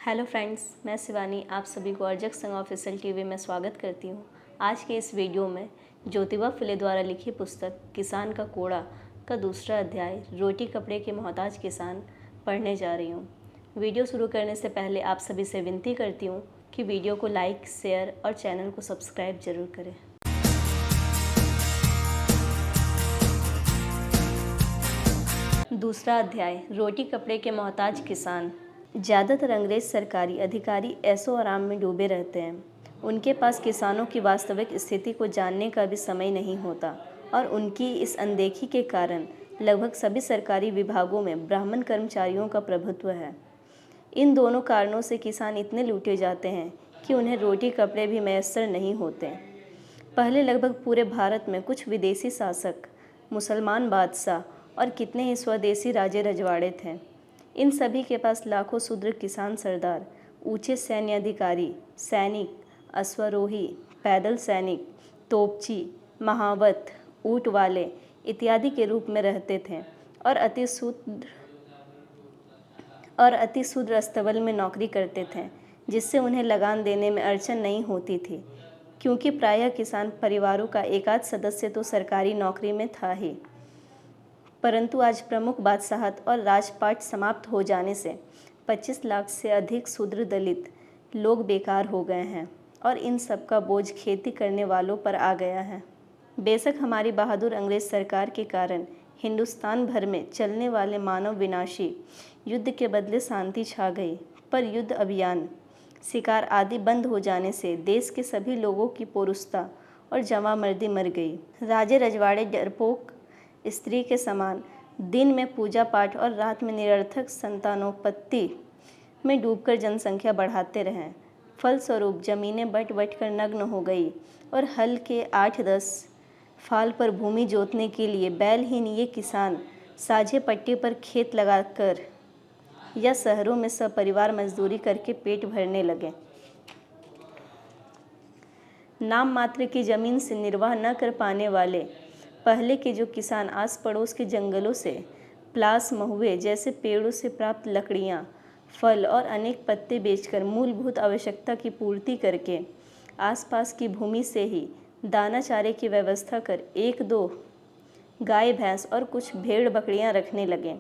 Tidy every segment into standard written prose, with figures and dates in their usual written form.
Hello friends, मैं शिवानी आप सभी को अर्जक संघ ऑफिशियल टीवी में स्वागत करती हूँ। आज के इस वीडियो में ज्योतिबा फुले द्वारा लिखी पुस्तक किसान का कोड़ा का दूसरा अध्याय रोटी कपड़े के मोहताज किसान पढ़ने जा रही हूँ। वीडियो शुरू करने से पहले आप सभी से विनती करती हूँ कि वीडियो को लाइक, शेयर और चैनल को सब्सक्राइब जरूर करें। दूसरा अध्याय रोटी कपड़े के मोहताज किसान। ज़्यादातर अंग्रेज सरकारी अधिकारी ऐशो आराम में डूबे रहते हैं। उनके पास किसानों की वास्तविक स्थिति को जानने का भी समय नहीं होता और उनकी इस अनदेखी के कारण लगभग सभी सरकारी विभागों में ब्राह्मण कर्मचारियों का प्रभुत्व है। इन दोनों कारणों से किसान इतने लूटे जाते हैं कि उन्हें रोटी कपड़े भी मैसर नहीं होते। पहले लगभग पूरे भारत में कुछ विदेशी शासक, मुसलमान बादशाह और कितने ही स्वदेशी राजे रजवाड़े थे। इन सभी के पास लाखों शूद्र किसान सरदार, ऊंचे सैन्य अधिकारी, सैनिक, अश्वारोही, पैदल सैनिक, तोपची, महावत, ऊंट वाले इत्यादि के रूप में रहते थे और अति शूद्र अस्तबल में नौकरी करते थे, जिससे उन्हें लगान देने में अड़चन नहीं होती थी, क्योंकि प्रायः किसान परिवारों का एकाध सदस्य तो सरकारी नौकरी में था ही। परंतु आज प्रमुख बादशाहत और राजपाट समाप्त हो जाने से 25 लाख से अधिक शूद्र दलित लोग बेकार हो गए हैं और इन सब का बोझ खेती करने वालों पर आ गया है। बेशक हमारी बहादुर अंग्रेज सरकार के कारण हिंदुस्तान भर में चलने वाले मानव विनाशी युद्ध के बदले शांति छा गई, पर युद्ध अभियान, शिकार आदि बंद हो जाने से देश के सभी लोगों की पौरुषता और जवामर्दी मर गई। राजे रजवाड़े डरपोक स्त्री के समान दिन में पूजा पाठ और रात में निरर्थक संतानोत्पत्ति में डूबकर जनसंख्या बढ़ाते रहें। फलस्वरूप जमीनें बट बट कर नग्न हो गई और हल के 8-10 फाल पर भूमि जोतने के लिए बैलहीन ये किसान साझे पट्टी पर खेत लगाकर या शहरों में सपरिवार मजदूरी करके पेट भरने लगे। नाम मात्र की जमीन से निर्वाह न कर पाने वाले पहले के जो किसान आस पड़ोस के जंगलों से प्लास, महुए जैसे पेड़ों से प्राप्त लकड़ियाँ, फल और अनेक पत्ते बेचकर मूलभूत आवश्यकता की पूर्ति करके आसपास की भूमि से ही दाना चारे की व्यवस्था कर 1-2 गाय भैंस और कुछ भेड़ बकरियां रखने लगे।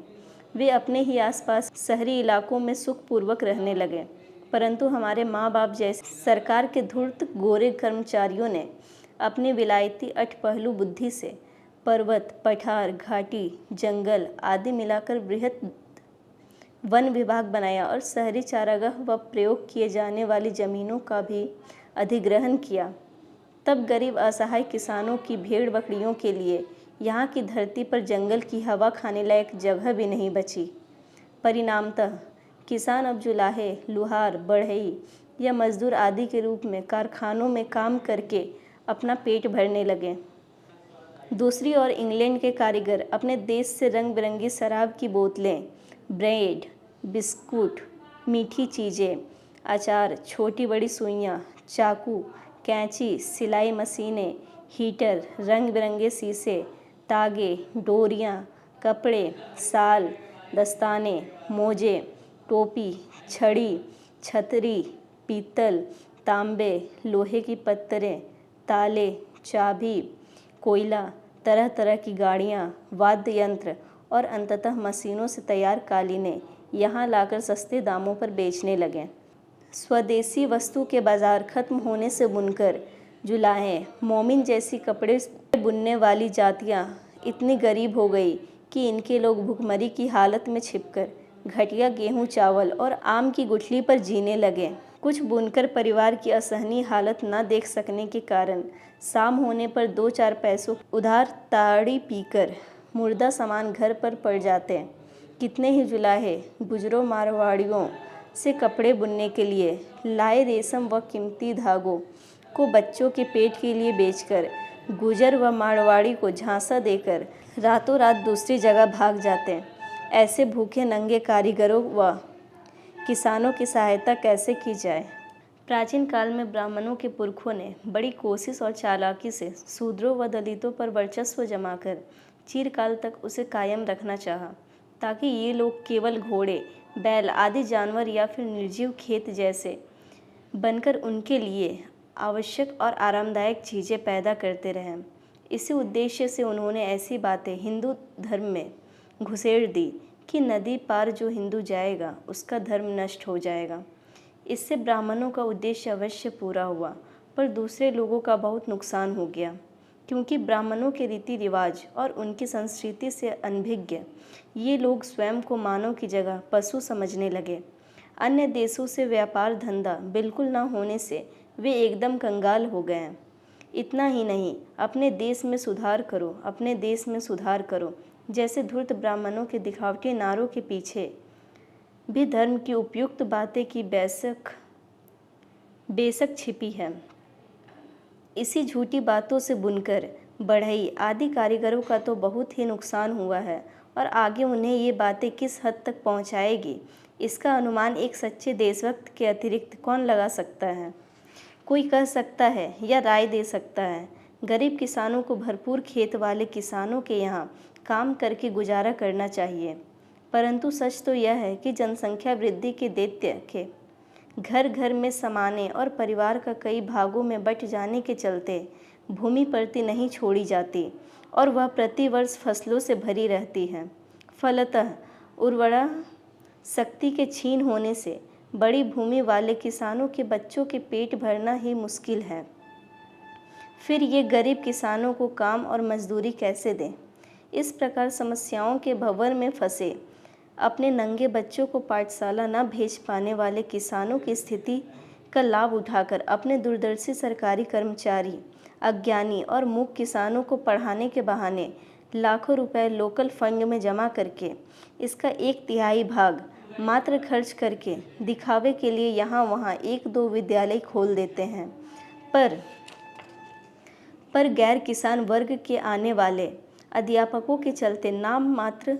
वे अपने ही आसपास शहरी इलाकों में सुखपूर्वक रहने लगे। परंतु हमारे माँ बाप जैसे सरकार के धूर्त गोरे कर्मचारियों ने अपनी विलायती अठपहलू बुद्धि से पर्वत, पठार, घाटी, जंगल आदि मिलाकर बृहत वन विभाग बनाया और शहरी चारागाह व प्रयोग किए जाने वाली जमीनों का भी अधिग्रहण किया। तब गरीब असहाय किसानों की भेड़ बकरियों के लिए यहाँ की धरती पर जंगल की हवा खाने लायक जगह भी नहीं बची। परिणामतः किसान अब जुलाहे, लुहार, बढ़ई या मजदूर आदि के रूप में कारखानों में काम करके अपना पेट भरने लगे। दूसरी ओर इंग्लैंड के कारीगर अपने देश से रंग बिरंगी शराब की बोतलें, ब्रेड, बिस्कुट, मीठी चीज़ें, अचार, छोटी बड़ी सुइयाँ, चाकू, कैंची, सिलाई मशीनें, हीटर, रंग बिरंगे शीशे, तागे, डोरियाँ, कपड़े, शाल, दस्ताने, मोजे, टोपी, छड़ी, छतरी, पीतल, तांबे, लोहे की पत्तरें, ताले, चाबी, कोयला, तरह तरह की गाड़ियाँ, वाद्य यंत्र और अंततः मशीनों से तैयार कालीनें यहाँ लाकर सस्ते दामों पर बेचने लगे। स्वदेशी वस्तु के बाजार खत्म होने से बुनकर, जुलाहे, मोमिन जैसी कपड़े बुनने वाली जातियाँ इतनी गरीब हो गई कि इनके लोग भुखमरी की हालत में छिपकर घटिया गेहूँ, चावल और आम की गुठली पर जीने लगे। कुछ बुनकर परिवार की असहनीय हालत न देख सकने के कारण शाम होने पर 2-4 पैसों उधार ताड़ी पीकर मुर्दा सामान घर पर पड़ जाते। कितने ही जुलाहे गुजरों मारवाड़ियों से कपड़े बुनने के लिए लाए रेशम व कीमती धागों को बच्चों के पेट के लिए बेचकर गुजर व मारवाड़ी को झांसा देकर रातों रात दूसरी जगह भाग जाते। ऐसे भूखे नंगे कारीगरों व किसानों की सहायता कैसे की जाए? प्राचीन काल में ब्राह्मणों के पुरखों ने बड़ी कोशिश और चालाकी से शूद्रों व दलितों पर वर्चस्व जमाकर चिरकाल तक उसे कायम रखना चाहा, ताकि ये लोग केवल घोड़े, बैल आदि जानवर या फिर निर्जीव खेत जैसे बनकर उनके लिए आवश्यक और आरामदायक चीज़ें पैदा करते रहें। इसी उद्देश्य से उन्होंने ऐसी बातें हिंदू धर्म में घुसेड़ दी कि नदी पार जो हिंदू जाएगा उसका धर्म नष्ट हो जाएगा। इससे ब्राह्मणों का उद्देश्य अवश्य पूरा हुआ, पर दूसरे लोगों का बहुत नुकसान हो गया, क्योंकि ब्राह्मणों के रीति रिवाज और उनकी संस्कृति से अनभिज्ञ ये लोग स्वयं को मानव की जगह पशु समझने लगे। अन्य देशों से व्यापार धंधा बिल्कुल न होने से वे एकदम कंगाल हो गए। इतना ही नहीं, अपने देश में सुधार करो, अपने देश में सुधार करो जैसे धूर्त ब्राह्मणों के दिखावटी नारों के पीछे भी धर्म की उपयुक्त बातें की बेशक छिपी है। इसी झूठी बातों से बुनकर बढ़ई आदि कारीगरों का तो बहुत ही नुकसान हुआ है, और आगे उन्हें ये बातें किस हद तक पहुंचाएगी इसका अनुमान एक सच्चे देशभक्त के अतिरिक्त कौन लगा सकता है। कोई कह सकता है या राय दे सकता है, गरीब किसानों को भरपूर खेत वाले किसानों के यहाँ काम करके गुजारा करना चाहिए, परंतु सच तो यह है कि जनसंख्या वृद्धि के दैत्य के घर घर में समाने और परिवार का कई भागों में बंट जाने के चलते भूमि परती नहीं छोड़ी जाती और वह प्रतिवर्ष फसलों से भरी रहती है। फलतः उर्वरा शक्ति के छीन होने से बड़ी भूमि वाले किसानों के बच्चों के पेट भरना ही मुश्किल है। फिर ये गरीब किसानों को काम और मजदूरी कैसे दें। इस प्रकार समस्याओं के भंवर में फंसे अपने नंगे बच्चों को पाठशाला न भेज पाने वाले किसानों की स्थिति का लाभ उठाकर अपने दूरदर्शी सरकारी कर्मचारी अज्ञानी और मूक किसानों को पढ़ाने के बहाने लाखों रुपए लोकल फंड में जमा करके इसका 1/3 भाग मात्र खर्च करके दिखावे के लिए यहाँ वहाँ 1-2 विद्यालय खोल देते हैं। पर गैर किसान वर्ग के आने वाले अध्यापकों के चलते नाम मात्र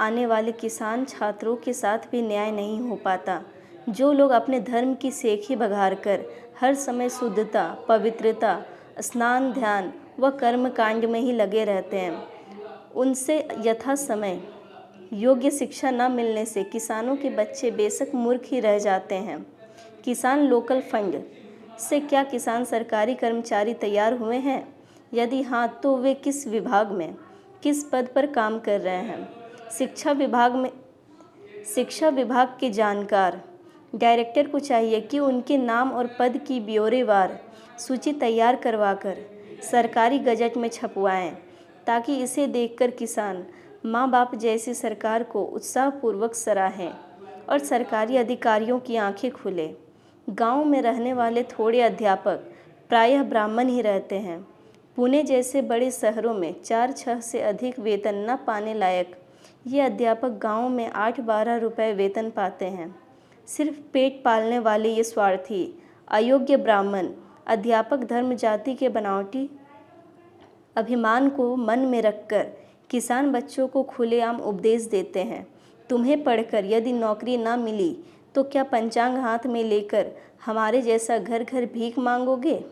आने वाले किसान छात्रों के साथ भी न्याय नहीं हो पाता। जो लोग अपने धर्म की सेखी बघार कर हर समय शुद्धता, पवित्रता, स्नान, ध्यान व कर्म कांड में ही लगे रहते हैं, उनसे यथा समय योग्य शिक्षा न मिलने से किसानों के बच्चे बेशक मूर्ख ही रह जाते हैं। किसान लोकल फंड से क्या किसान सरकारी कर्मचारी तैयार हुए हैं? यदि हाँ, तो वे किस विभाग में किस पद पर काम कर रहे हैं? शिक्षा विभाग के जानकार डायरेक्टर को चाहिए कि उनके नाम और पद की ब्यौरेवार सूची तैयार करवाकर सरकारी गजट में छपवाएं, ताकि इसे देखकर किसान माँ बाप जैसी सरकार को उत्साहपूर्वक सराहें और सरकारी अधिकारियों की आंखें खुले। गांव में रहने वाले थोड़े अध्यापक प्रायः ब्राह्मण ही रहते हैं। पुणे जैसे बड़े शहरों में 4-6 से अधिक वेतन न पाने लायक ये अध्यापक गांव में 8-12 रुपए वेतन पाते हैं। सिर्फ पेट पालने वाले ये स्वार्थी अयोग्य ब्राह्मण अध्यापक धर्म जाति के बनावटी अभिमान को मन में रखकर किसान बच्चों को खुलेआम उपदेश देते हैं। तुम्हें पढ़कर यदि नौकरी ना मिली तो क्या पंचांग हाथ में लेकर हमारे जैसा घर घर भीख मांगोगे?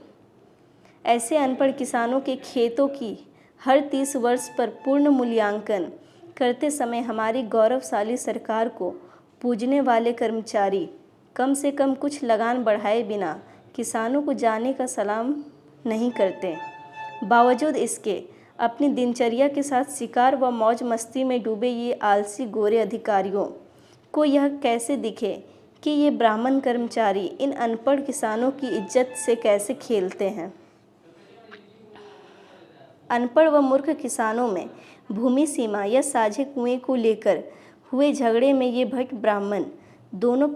ऐसे अनपढ़ किसानों के खेतों की हर 30 वर्ष पर पूर्ण मूल्यांकन करते समय हमारी गौरवशाली सरकार को पूजने वाले कर्मचारी कम से कम कुछ लगान बढ़ाए बिना किसानों को जाने का सलाम नहीं करते। बावजूद इसके अपनी दिनचर्या के साथ शिकार व मौज मस्ती में डूबे ये आलसी गोरे अधिकारियों को यह कैसे दिखे कि ये ब्राह्मण कर्मचारी इन अनपढ़ किसानों की इज्जत से कैसे खेलते हैं। अनपढ़ व मूर्ख किसानों में भूमि सीमा या साझे कुएं को लेकर हुए झगड़े में ये भट्ट ब्राह्मण दोनों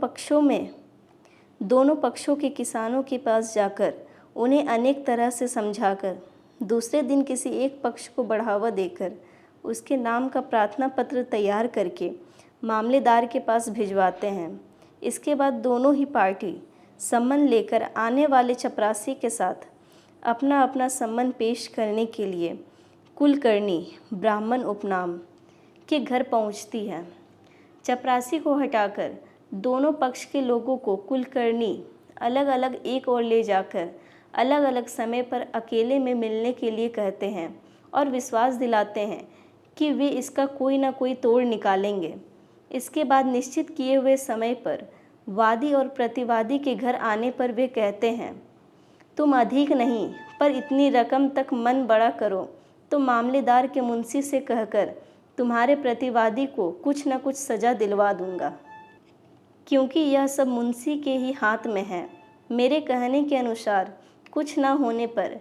पक्षों के किसानों के पास जाकर उन्हें अनेक तरह से समझाकर दूसरे दिन किसी एक पक्ष को बढ़ावा देकर उसके नाम का प्रार्थना पत्र तैयार करके मामलेदार के पास भिजवाते हैं। इसके बाद दोनों ही पार्टी सम्मन लेकर आने वाले चपरासी के साथ अपना अपना सम्मन पेश करने के लिए कुलकर्णी ब्राह्मण उपनाम के घर पहुंचती है। चपरासी को हटाकर दोनों पक्ष के लोगों को कुलकर्णी अलग अलग एक ओर ले जाकर अलग अलग समय पर अकेले में मिलने के लिए कहते हैं और विश्वास दिलाते हैं कि वे इसका कोई ना कोई तोड़ निकालेंगे। इसके बाद निश्चित किए हुए समय पर वादी और प्रतिवादी के घर आने पर वे कहते हैं, तुम अधिक नहीं पर इतनी रकम तक मन बड़ा करो तो मामलेदार के मुंशी से कहकर तुम्हारे प्रतिवादी को कुछ न कुछ सज़ा दिलवा दूंगा, क्योंकि यह सब मुंशी के ही हाथ में है। मेरे कहने के अनुसार कुछ न होने पर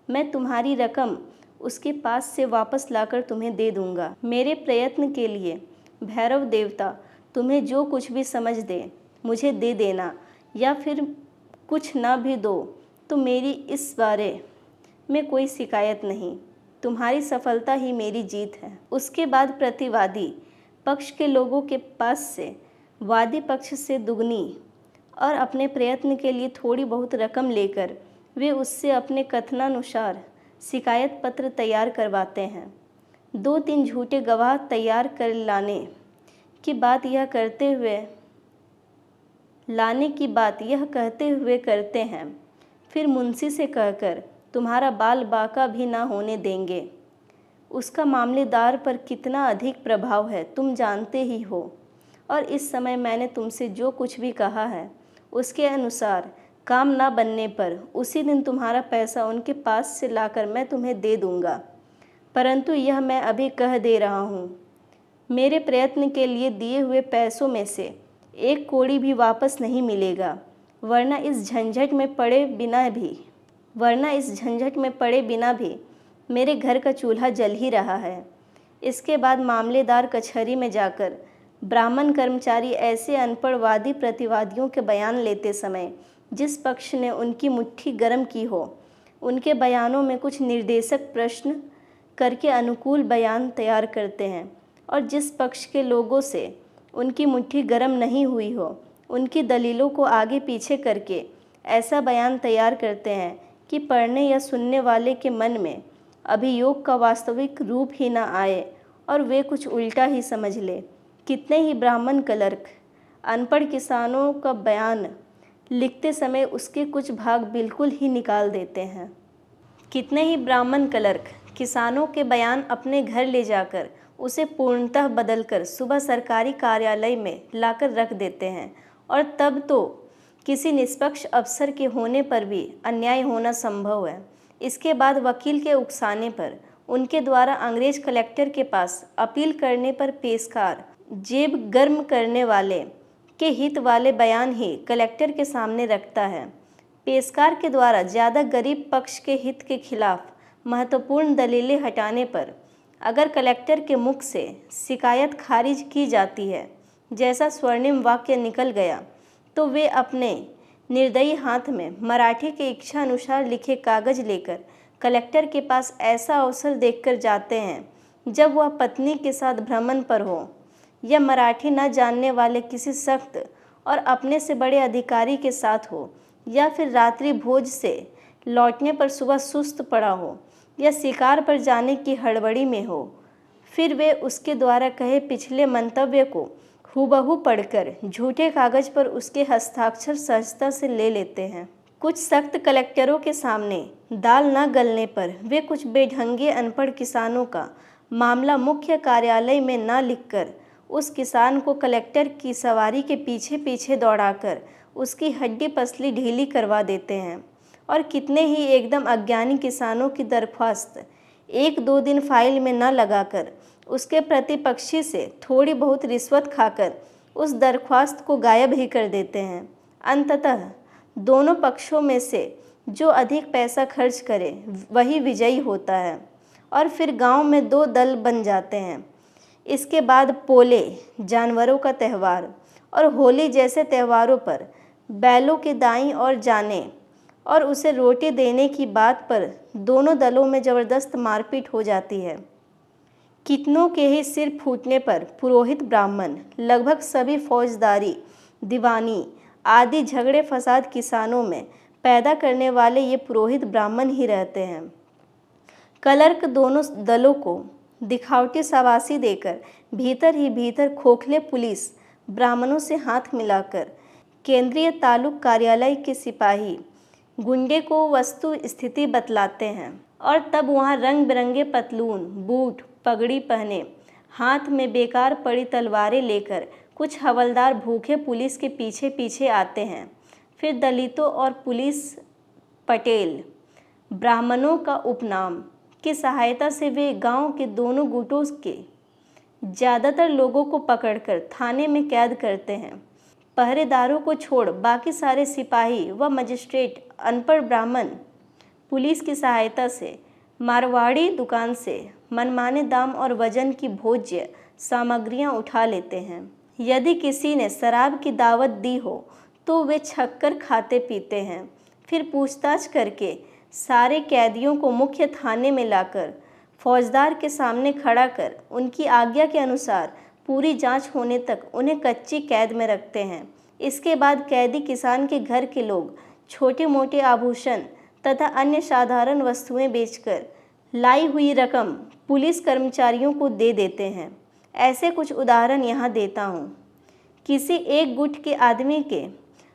मैं तुम्हारी रकम उसके पास से वापस लाकर तुम्हें दे दूंगा। मेरे प्रयत्न के लिए भैरव देवता तुम्हें जो कुछ भी समझ दे मुझे दे देना, या फिर कुछ ना भी दो तो मेरी इस बारे में कोई शिकायत नहीं। तुम्हारी सफलता ही मेरी जीत है। उसके बाद प्रतिवादी पक्ष के लोगों के पास से वादी पक्ष से दुगनी और अपने प्रयत्न के लिए थोड़ी बहुत रकम लेकर वे उससे अपने कथनानुसार शिकायत पत्र तैयार करवाते हैं। 2-3 झूठे गवाह तैयार कर लाने की बात यह कहते हुए करते हैं, फिर मुंशी से कहकर तुम्हारा बाल बाका भी ना होने देंगे। उसका मामलेदार पर कितना अधिक प्रभाव है तुम जानते ही हो, और इस समय मैंने तुमसे जो कुछ भी कहा है उसके अनुसार काम ना बनने पर उसी दिन तुम्हारा पैसा उनके पास से लाकर मैं तुम्हें दे दूंगा। परंतु यह मैं अभी कह दे रहा हूँ, मेरे प्रयत्न के लिए दिए हुए पैसों में से 1 कौड़ी भी वापस नहीं मिलेगा, वरना इस झंझट में पड़े बिना भी मेरे घर का चूल्हा जल ही रहा है। इसके बाद मामलेदार कचहरी में जाकर ब्राह्मण कर्मचारी ऐसे अनपढ़ वादी प्रतिवादियों के बयान लेते समय जिस पक्ष ने उनकी मुट्ठी गर्म की हो, उनके बयानों में कुछ निर्देशक प्रश्न करके अनुकूल बयान तैयार करते हैं, और जिस पक्ष के लोगों से उनकी मुट्ठी गर्म नहीं हुई हो, उनकी दलीलों को आगे पीछे करके ऐसा बयान तैयार करते हैं कि पढ़ने या सुनने वाले के मन में अभियोग का वास्तविक रूप ही ना आए और वे कुछ उल्टा ही समझ ले। कितने ही ब्राह्मण क्लर्क अनपढ़ किसानों का बयान लिखते समय उसके कुछ भाग बिल्कुल ही निकाल देते हैं। कितने ही ब्राह्मण क्लर्क किसानों के बयान अपने घर ले जाकर उसे पूर्णतः बदलकर सुबह सरकारी कार्यालय में लाकर रख देते हैं, और तब तो किसी निष्पक्ष अफसर के होने पर भी अन्याय होना संभव है। इसके बाद वकील के उकसाने पर उनके द्वारा अंग्रेज कलेक्टर के पास अपील करने पर पेशकार जेब गर्म करने वाले के हित वाले बयान ही कलेक्टर के सामने रखता है। पेशकार के द्वारा ज़्यादा गरीब पक्ष के हित के खिलाफ महत्वपूर्ण दलीलें हटाने पर अगर कलेक्टर के मुख से शिकायत खारिज की जाती है, जैसा स्वर्णिम वाक्य निकल गया, तो वे अपने निर्दयी हाथ में मराठी के इच्छा अनुसार लिखे कागज लेकर कलेक्टर के पास ऐसा अवसर देखकर जाते हैं जब वह पत्नी के साथ भ्रमण पर हो, या मराठी न जानने वाले किसी सख्त और अपने से बड़े अधिकारी के साथ हो, या फिर रात्रि भोज से लौटने पर सुबह सुस्त पड़ा हो, या शिकार पर जाने की हड़बड़ी में हो। फिर वे उसके द्वारा कहे पिछले मंतव्य को हूबहू पढ़कर झूठे कागज पर उसके हस्ताक्षर सहजता से ले लेते हैं। कुछ सख्त कलेक्टरों के सामने दाल न गलने पर वे कुछ बेढंगे अनपढ़ किसानों का मामला मुख्य कार्यालय में न लिखकर उस किसान को कलेक्टर की सवारी के पीछे पीछे दौड़ाकर उसकी हड्डी पसली ढीली करवा देते हैं, और कितने ही एकदम अज्ञानी किसानों की दरख्वास्त 1-2 दिन फाइल में न लगाकर उसके प्रतिपक्षी से थोड़ी बहुत रिश्वत खाकर उस दरख्वास्त को गायब ही कर देते हैं। अंततः दोनों पक्षों में से जो अधिक पैसा खर्च करे वही विजयी होता है, और फिर गांव में 2 दल बन जाते हैं। इसके बाद पोले जानवरों का त्यौहार और होली जैसे त्योहारों पर बैलों के दाईं ओर जाने और उसे रोटी देने की बात पर दोनों दलों में ज़बरदस्त मारपीट हो जाती है। कितनों के ही सिर फूटने पर पुरोहित ब्राह्मण, लगभग सभी फौजदारी, दीवानी आदि झगड़े फसाद किसानों में पैदा करने वाले ये पुरोहित ब्राह्मण ही रहते हैं। क्लर्क दोनों दलों को दिखावटी शाबाशी देकर भीतर ही भीतर खोखले पुलिस ब्राह्मणों से हाथ मिलाकर केंद्रीय तालुक कार्यालय के सिपाही गुंडे को वस्तु स्थिति बतलाते हैं, और तब वहाँ रंग बिरंगे पतलून, बूट, पगड़ी पहने हाथ में बेकार पड़ी तलवारें लेकर कुछ हवलदार भूखे पुलिस के पीछे पीछे आते हैं। फिर दलितों और पुलिस पटेल ब्राह्मणों का उपनाम की सहायता से वे गांव के दोनों गुटों के ज़्यादातर लोगों को पकड़कर थाने में कैद करते हैं। पहरेदारों को छोड़ बाकी सारे सिपाही व मजिस्ट्रेट अनपढ़ ब्राह्मण पुलिस की सहायता से मारवाड़ी दुकान से मनमाने दाम और वजन की भोज्य सामग्रियां उठा लेते हैं। यदि किसी ने शराब की दावत दी हो तो वे छक्कर खाते पीते हैं। फिर पूछताछ करके सारे कैदियों को मुख्य थाने में लाकर फौजदार के सामने खड़ा कर उनकी आज्ञा के अनुसार पूरी जांच होने तक उन्हें कच्ची कैद में रखते हैं। इसके बाद कैदी किसान के घर के लोग छोटे मोटे आभूषण तथा अन्य साधारण वस्तुएं बेचकर लाई हुई रकम पुलिस कर्मचारियों को दे देते हैं। ऐसे कुछ उदाहरण यहाँ देता हूँ। किसी एक गुट के आदमी के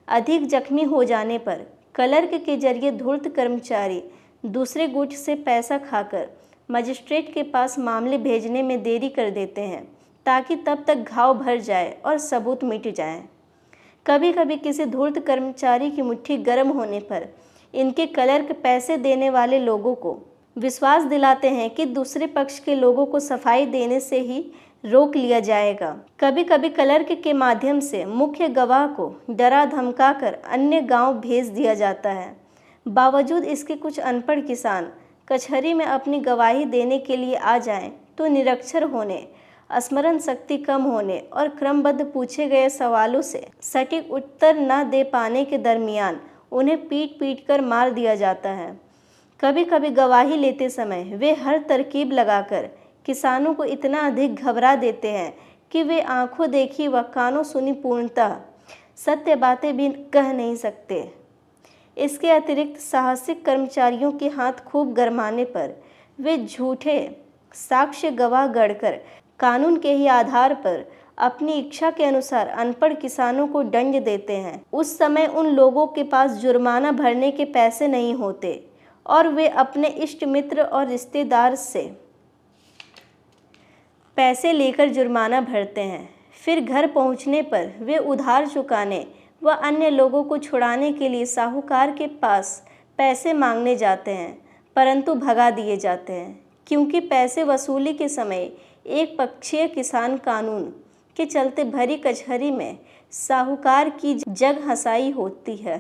अधिक जख्मी हो जाने पर क्लर्क के जरिए धूर्त कर्मचारी दूसरे गुट से पैसा खाकर मजिस्ट्रेट के पास मामले भेजने में देरी कर देते हैं ताकि तब तक घाव भर जाए और सबूत मिट जाए। कभी कभी किसी धूर्त कर्मचारी की मुट्ठी गर्म होने पर इनके क्लर्क पैसे देने वाले लोगों को विश्वास दिलाते हैं कि दूसरे पक्ष के लोगों को सफाई देने से ही रोक लिया जाएगा। कभी कभी क्लर्क के माध्यम से मुख्य गवाह को डरा धमका कर अन्य गांव भेज दिया जाता है। बावजूद इसके कुछ अनपढ़ किसान कचहरी में अपनी गवाही देने के लिए आ जाएं तो निरक्षर होने, स्मरण शक्ति कम होने और क्रमबद्ध पूछे गए सवालों से सटीक उत्तर न दे पाने के दरमियान उन्हें पीट पीट कर मार दिया जाता है। कभी कभी गवाही लेते समय वे हर तरकीब लगाकर किसानों को इतना अधिक घबरा देते हैं कि वे आंखों देखी व कानों सुनी पूर्णतः सत्य बातें भी कह नहीं सकते। इसके अतिरिक्त साहसिक कर्मचारियों के हाथ खूब गरमाने पर वे झूठे साक्ष्य गवाह गढ़कर कानून के ही आधार पर अपनी इच्छा के अनुसार अनपढ़ किसानों को दंड देते हैं। उस समय उन लोगों के पास जुर्माना भरने के पैसे नहीं होते और वे अपने इष्ट मित्र और रिश्तेदार से पैसे लेकर जुर्माना भरते हैं। फिर घर पहुंचने पर वे उधार चुकाने व अन्य लोगों को छुड़ाने के लिए साहूकार के पास पैसे मांगने जाते हैं, परंतु भगा दिए जाते हैं क्योंकि पैसे वसूली के समय एक पक्षीय किसान कानून के चलते भरी कचहरी में साहूकार की जग हंसाई होती है।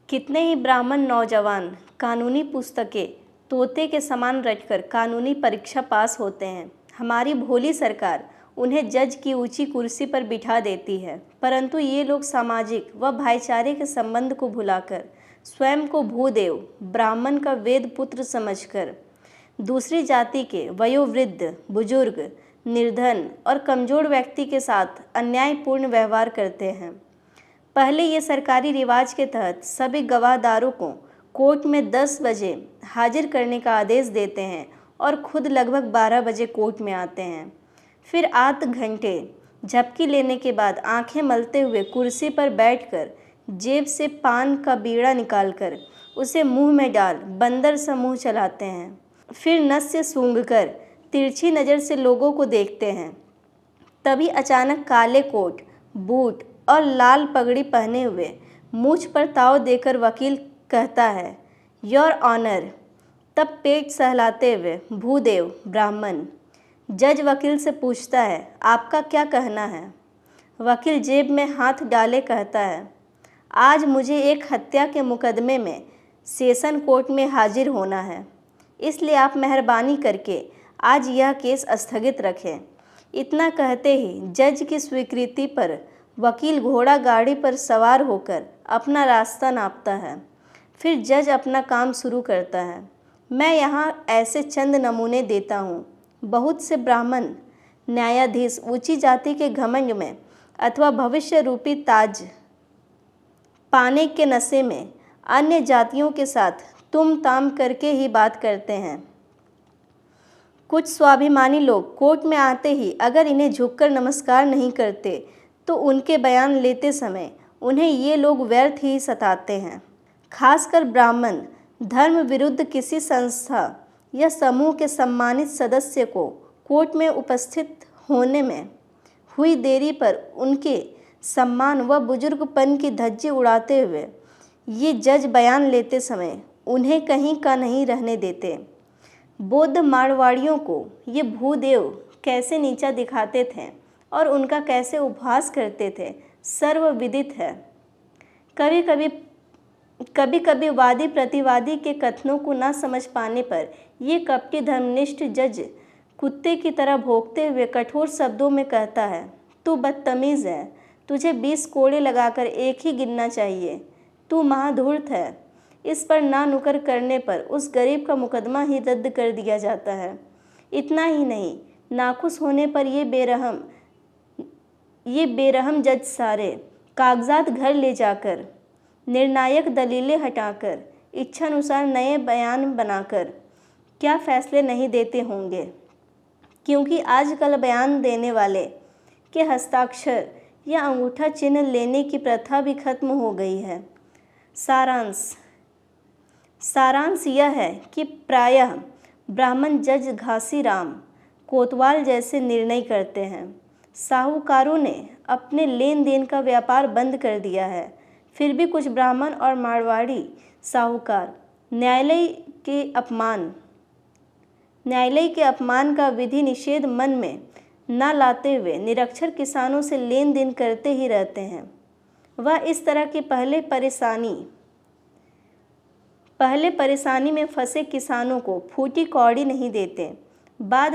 कितने ही ब्राह्मण नौजवान कानूनी पुस्तकें तोते के समान रटकर कानूनी परीक्षा पास होते हैं। हमारी भोली सरकार उन्हें जज की ऊंची कुर्सी पर बिठा देती है, परंतु ये लोग सामाजिक व भाईचारे के संबंध को भुलाकर स्वयं को भूदेव ब्राह्मण का वेद पुत्र समझकर दूसरी जाति के वयोवृद्ध, बुजुर्ग, निर्धन और कमजोर व्यक्ति के साथ अन्यायपूर्ण व्यवहार करते हैं। पहले ये सरकारी रिवाज के तहत सभी गवाहदारों को कोर्ट में 10 बजे हाजिर करने का आदेश देते हैं और खुद लगभग 12 बजे कोर्ट में आते हैं। फिर आध घंटे झपकी लेने के बाद आंखें मलते हुए कुर्सी पर बैठकर जेब से पान का बीड़ा निकालकर उसे मुंह में डाल बंदर सा मुंह चलाते हैं। फिर नस से सूंघकर तिरछी नज़र से लोगों को देखते हैं। तभी अचानक काले कोट, बूट और लाल पगड़ी पहने हुए मूछ पर ताव देकर वकील कहता है, योर ऑनर। तब पेट सहलाते हुए भूदेव ब्राह्मण जज वकील से पूछता है, आपका क्या कहना है? वकील जेब में हाथ डाले कहता है, आज मुझे एक हत्या के मुकदमे में सेशन कोर्ट में हाजिर होना है, इसलिए आप मेहरबानी करके आज यह केस स्थगित रखें। इतना कहते ही जज की स्वीकृति पर वकील घोड़ा गाड़ी पर सवार होकर अपना रास्ता नापता है। फिर जज अपना काम शुरू करता है। मैं यहाँ ऐसे चंद नमूने देता हूँ। बहुत से ब्राह्मण न्यायाधीश ऊंची जाति के घमंड में अथवा भविष्य रूपी ताज पाने के नशे में अन्य जातियों के साथ तुम ताम करके ही बात करते हैं। कुछ स्वाभिमानी लोग कोर्ट में आते ही अगर इन्हें झुककर नमस्कार नहीं करते तो उनके बयान लेते समय उन्हें ये लोग व्यर्थ ही सताते हैं। खासकर ब्राह्मण धर्म विरुद्ध किसी संस्था या समूह के सम्मानित सदस्य को कोर्ट में उपस्थित होने में हुई देरी पर उनके सम्मान व बुजुर्गपन की धज्जी उड़ाते हुए ये जज बयान लेते समय उन्हें कहीं का नहीं रहने देते। बौद्ध मारवाड़ियों को ये भूदेव कैसे नीचा दिखाते थे और उनका कैसे उपहास करते थे सर्वविदित है। कभी कभी वादी प्रतिवादी के कथनों को न समझ पाने पर ये कपटी धर्मनिष्ठ जज कुत्ते की तरह भौंकते हुए कठोर शब्दों में कहता है, तू बदतमीज़ है, तुझे 20 कोड़े लगाकर एक ही गिनना चाहिए, तू महाधूर्त है। इस पर ना नुकर करने पर उस गरीब का मुकदमा ही रद्द कर दिया जाता है। इतना ही नहीं, नाखुश होने पर ये बेरहम जज सारे कागजात घर ले जाकर निर्णायक दलीलें हटाकर इच्छानुसार नए बयान बनाकर क्या फैसले नहीं देते होंगे, क्योंकि आजकल बयान देने वाले के हस्ताक्षर या अंगूठा चिन्ह लेने की प्रथा भी खत्म हो गई है। सारांश यह है कि प्रायः ब्राह्मण जज घासीराम कोतवाल जैसे निर्णय करते हैं। साहूकारों ने अपने लेन देन का व्यापार बंद कर दिया है, फिर भी कुछ ब्राह्मण और मारवाड़ी साहूकार न्यायालय के अपमान का विधि निषेध मन में न लाते हुए निरक्षर किसानों से लेन देन करते ही रहते हैं। वह इस तरह की पहले परेशानी में फंसे किसानों को फूटी कौड़ी नहीं देते, बाद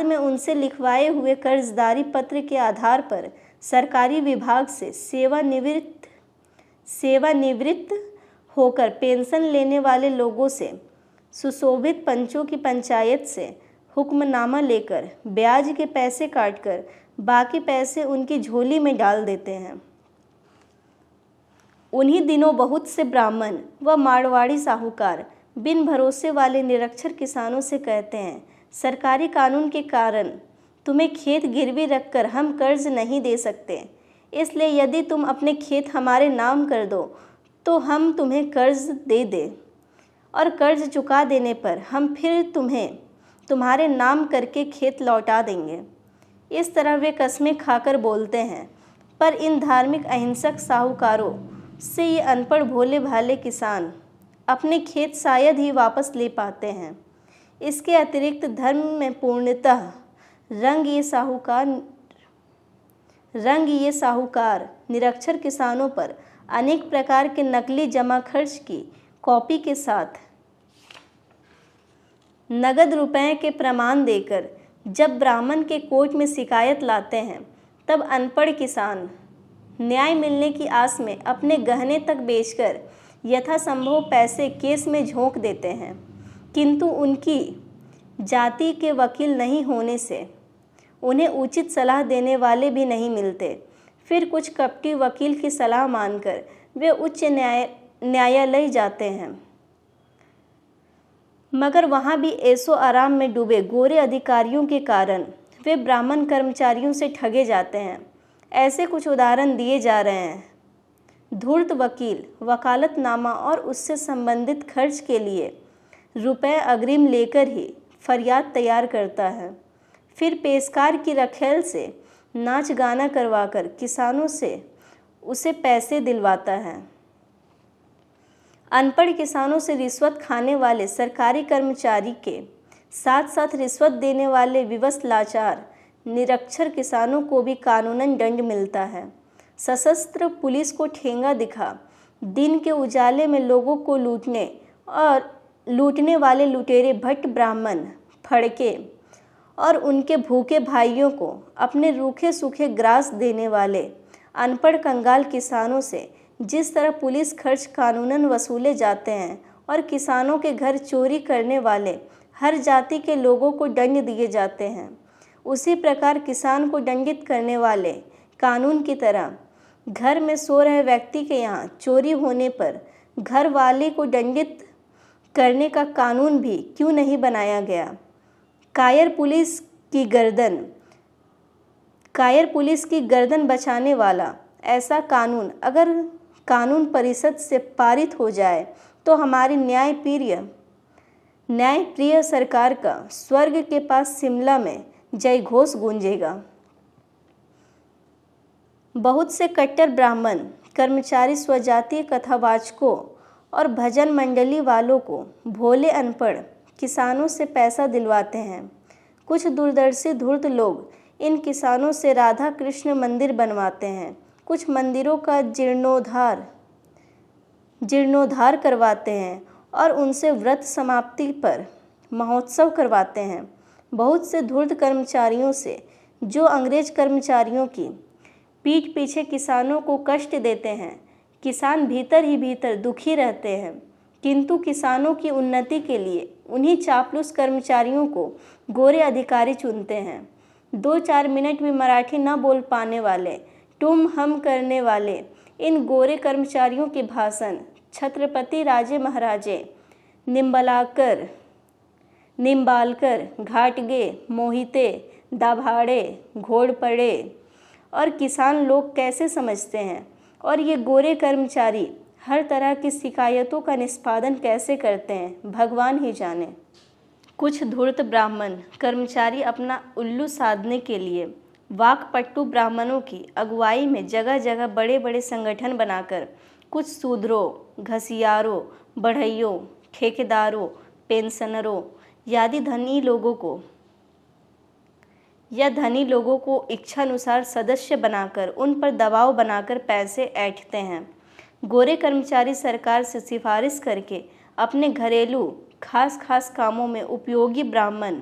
में उनसे लिखवाए हुए कर्जदारी पत्र के आधार पर सरकारी विभाग से सेवानिवृत्त होकर पेंशन लेने वाले लोगों से सुशोभित पंचों की पंचायत से हुक्मनामा लेकर ब्याज के पैसे काटकर बाकी पैसे उनकी झोली में डाल देते हैं। उन्हीं दिनों बहुत से ब्राह्मण व मारवाड़ी साहूकार बिन भरोसे वाले निरक्षर किसानों से कहते हैं, सरकारी कानून के कारण तुम्हें खेत गिरवी रखकर हम कर्ज नहीं दे सकते, इसलिए यदि तुम अपने खेत हमारे नाम कर दो तो हम तुम्हें कर्ज दे दें और कर्ज चुका देने पर हम फिर तुम्हारे नाम करके खेत लौटा देंगे। इस तरह वे कस्में खाकर बोलते हैं, पर इन धार्मिक अहिंसक साहूकारों से ये अनपढ़ भोले भाले किसान अपने खेत शायद ही वापस ले पाते हैं। इसके अतिरिक्त धर्म में पूर्णतः रंग ये साहूकार निरक्षर किसानों पर अनेक प्रकार के नकली जमा खर्च की कॉपी के साथ नगद रुपए के प्रमाण देकर जब ब्राह्मण के कोर्ट में शिकायत लाते हैं, तब अनपढ़ किसान न्याय मिलने की आस में अपने गहने तक बेचकर यथासंभव पैसे केस में झोंक देते हैं, किंतु उनकी जाति के वकील नहीं होने से उन्हें उचित सलाह देने वाले भी नहीं मिलते। फिर कुछ कपटी वकील की सलाह मानकर वे उच्च न्यायालय जाते हैं, मगर वहाँ भी ऐशो आराम में डूबे गोरे अधिकारियों के कारण वे ब्राह्मण कर्मचारियों से ठगे जाते हैं। ऐसे कुछ उदाहरण दिए जा रहे हैं। धूर्त वकील वकालतनामा और उससे संबंधित खर्च के लिए रुपए अग्रिम लेकर ही फरियाद तैयार करता है, फिर पेशकार की रखेल से नाच गाना करवाकर किसानों से उसे पैसे दिलवाता है। अनपढ़ किसानों से रिश्वत खाने वाले सरकारी कर्मचारी के साथ साथ रिश्वत देने वाले विवश लाचार निरक्षर किसानों को भी कानूनन दंड मिलता है। सशस्त्र पुलिस को ठेंगा दिखा दिन के उजाले में लोगों को लूटने वाले लुटेरे भट्ट ब्राह्मण फड़के और उनके भूखे भाइयों को अपने रूखे सूखे ग्रास देने वाले अनपढ़ कंगाल किसानों से जिस तरह पुलिस खर्च कानूनन वसूले जाते हैं और किसानों के घर चोरी करने वाले हर जाति के लोगों को दंड दिए जाते हैं, उसी प्रकार किसान को दंडित करने वाले कानून की तरह घर में सो रहे व्यक्ति के यहाँ चोरी होने पर घर वाले को दंडित करने का कानून भी क्यों नहीं बनाया गया। कायर पुलिस की गर्दन बचाने वाला ऐसा कानून अगर कानून परिषद से पारित हो जाए तो हमारी न्यायप्रिय न्यायप्रिय सरकार का स्वर्ग के पास शिमला में जय घोष गूंजेगा। बहुत से कट्टर ब्राह्मण कर्मचारी स्वजातीय कथावाचकों और भजन मंडली वालों को भोले अनपढ़ किसानों से पैसा दिलवाते हैं। कुछ दूरदर्शी धूर्त लोग इन किसानों से राधा कृष्ण मंदिर बनवाते हैं। कुछ मंदिरों का जीर्णोद्धार करवाते हैं और उनसे व्रत समाप्ति पर महोत्सव करवाते हैं। बहुत से धूर्त कर्मचारियों से जो अंग्रेज कर्मचारियों की पीठ पीछे किसानों को कष्ट देते हैं, किसान भीतर ही भीतर दुखी रहते हैं, किंतु किसानों की उन्नति के लिए उन्हीं चापलूस कर्मचारियों को गोरे अधिकारी चुनते हैं। 2-4 मिनट भी मराठी न बोल पाने वाले, तुम हम करने वाले इन गोरे कर्मचारियों के भाषण छत्रपति राजे महाराजे निम्बालकर, घाटगे, मोहिते, दाभाड़े, घोड़पड़े और किसान लोग कैसे समझते हैं, और ये गोरे कर्मचारी हर तरह की शिकायतों का निष्पादन कैसे करते हैं, भगवान ही जाने। कुछ धूर्त ब्राह्मण कर्मचारी अपना उल्लू साधने के लिए वाकपट्टू ब्राह्मणों की अगुवाई में जगह जगह बड़े बड़े संगठन बनाकर कुछ शूद्रों, घसियारों, बढ़इयों, ठेकेदारों, पेंशनरों आदि धनी लोगों को इच्छानुसार सदस्य बनाकर उन पर दबाव बनाकर पैसे ऐंठते हैं। गोरे कर्मचारी सरकार से सिफारिश करके अपने घरेलू खास कामों में उपयोगी ब्राह्मण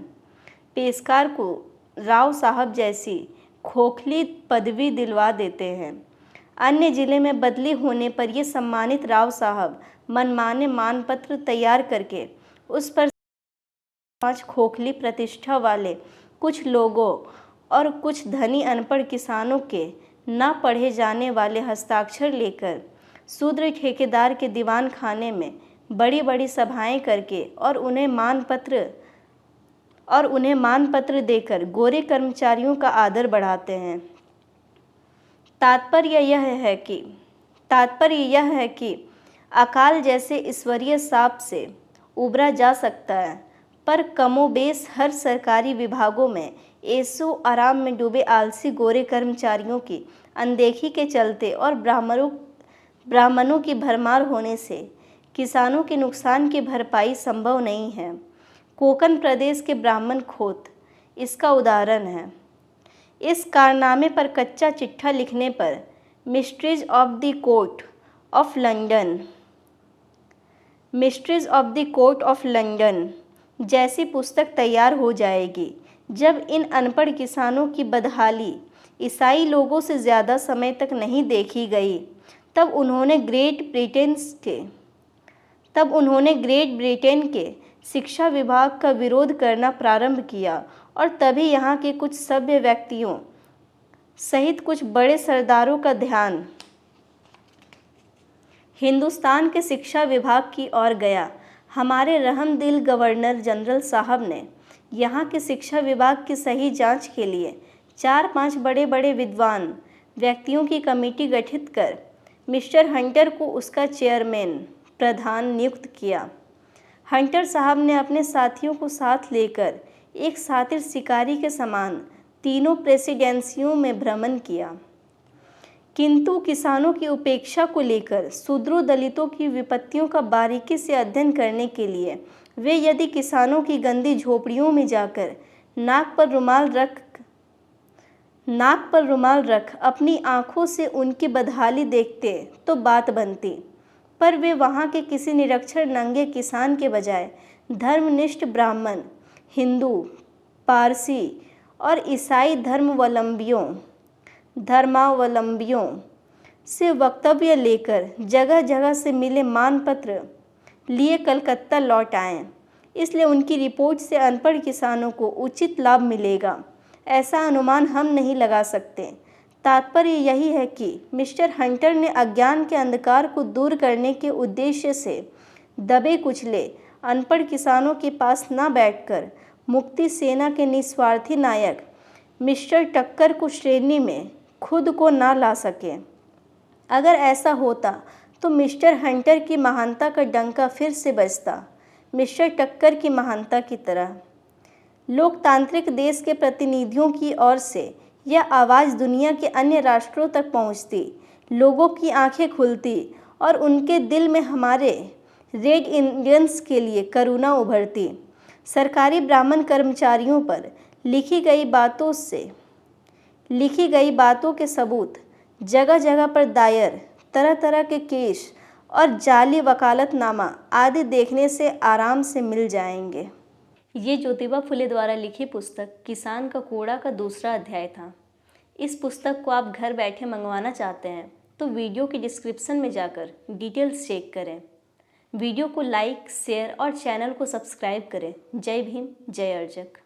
पेशकार को राव साहब जैसी खोखली पदवी दिलवा देते हैं। अन्य जिले में बदली होने पर ये सम्मानित राव साहब मनमाने मानपत्र तैयार करके उस पर 5 खोखली प्रतिष्ठा वाले कुछ लोगों और कुछ धनी अनपढ़ किसानों के न पढ़े जाने वाले हस्ताक्षर लेकर शूद्र ठेकेदार के दीवान खाने में बड़ी बड़ी सभाएं करके और उन्हें मानपत्र देकर गोरे कर्मचारियों का आदर बढ़ाते हैं। तात्पर्य यह है कि अकाल जैसे ईश्वरीय शाप से उबरा जा सकता है, पर कमोबेश हर सरकारी विभागों में ऐशो आराम में डूबे आलसी गोरे कर्मचारियों की अनदेखी के चलते और ब्राह्मणों की भरमार होने से किसानों के नुकसान की भरपाई संभव नहीं है। कोंकण प्रदेश के ब्राह्मण खोत इसका उदाहरण है। इस कारनामे पर कच्चा चिट्ठा लिखने पर mysteries of the court of London जैसी पुस्तक तैयार हो जाएगी। जब इन अनपढ़ किसानों की बदहाली ईसाई लोगों से ज़्यादा समय तक नहीं देखी गई, तब उन्होंने ग्रेट ब्रिटेन के शिक्षा विभाग का विरोध करना प्रारंभ किया और तभी यहाँ के कुछ सभ्य व्यक्तियों सहित कुछ बड़े सरदारों का ध्यान हिंदुस्तान के शिक्षा विभाग की ओर गया। हमारे रहमदिल गवर्नर जनरल साहब ने यहाँ के शिक्षा विभाग की सही जांच के लिए 4-5 बड़े बड़े विद्वान व्यक्तियों की कमेटी गठित कर मिस्टर हंटर को उसका चेयरमैन प्रधान नियुक्त किया। हंटर साहब ने अपने साथियों को साथ लेकर एक शातिर शिकारी के समान तीनों प्रेसिडेंसियों में भ्रमण किया, किंतु किसानों की उपेक्षा को लेकर शूद्रों दलितों की विपत्तियों का बारीकी से अध्ययन करने के लिए वे यदि किसानों की गंदी झोपड़ियों में जाकर नाक पर रुमाल रख अपनी आंखों से उनकी बदहाली देखते तो बात बनती, पर वे वहाँ के किसी निरक्षर नंगे किसान के बजाय धर्मनिष्ठ ब्राह्मण, हिंदू, पारसी और ईसाई धर्मावलंबियों से वक्तव्य लेकर जगह जगह से मिले मानपत्र लिए कलकत्ता लौट आए। इसलिए उनकी रिपोर्ट से अनपढ़ किसानों को उचित लाभ मिलेगा, ऐसा अनुमान हम नहीं लगा सकते। तात्पर्य यही है कि मिस्टर हंटर ने अज्ञान के अंधकार को दूर करने के उद्देश्य से दबे कुचले अनपढ़ किसानों के पास न बैठकर मुक्ति सेना के निस्वार्थी नायक मिस्टर टक्कर को श्रेणी में खुद को ना ला सके। अगर ऐसा होता तो मिस्टर हंटर की महानता का डंका फिर से बजता। मिस्टर टक्कर की महानता की तरह। लोकतांत्रिक देश के प्रतिनिधियों की ओर से यह आवाज़ दुनिया के अन्य राष्ट्रों तक पहुंचती, लोगों की आंखें खुलती और उनके दिल में हमारे रेड इंडियंस के लिए करुणा उभरती। सरकारी ब्राह्मण कर्मचारियों पर लिखी गई बातों के सबूत जगह जगह पर दायर तरह तरह के केस और जाली वकालतनामा आदि देखने से आराम से मिल जाएंगे। ये ज्योतिबा फुले द्वारा लिखी पुस्तक किसान का कूड़ा का दूसरा अध्याय था। इस पुस्तक को आप घर बैठे मंगवाना चाहते हैं तो वीडियो के डिस्क्रिप्शन में जाकर डिटेल्स चेक करें। वीडियो को लाइक, शेयर और चैनल को सब्सक्राइब करें। जय भीम, जय अर्जक।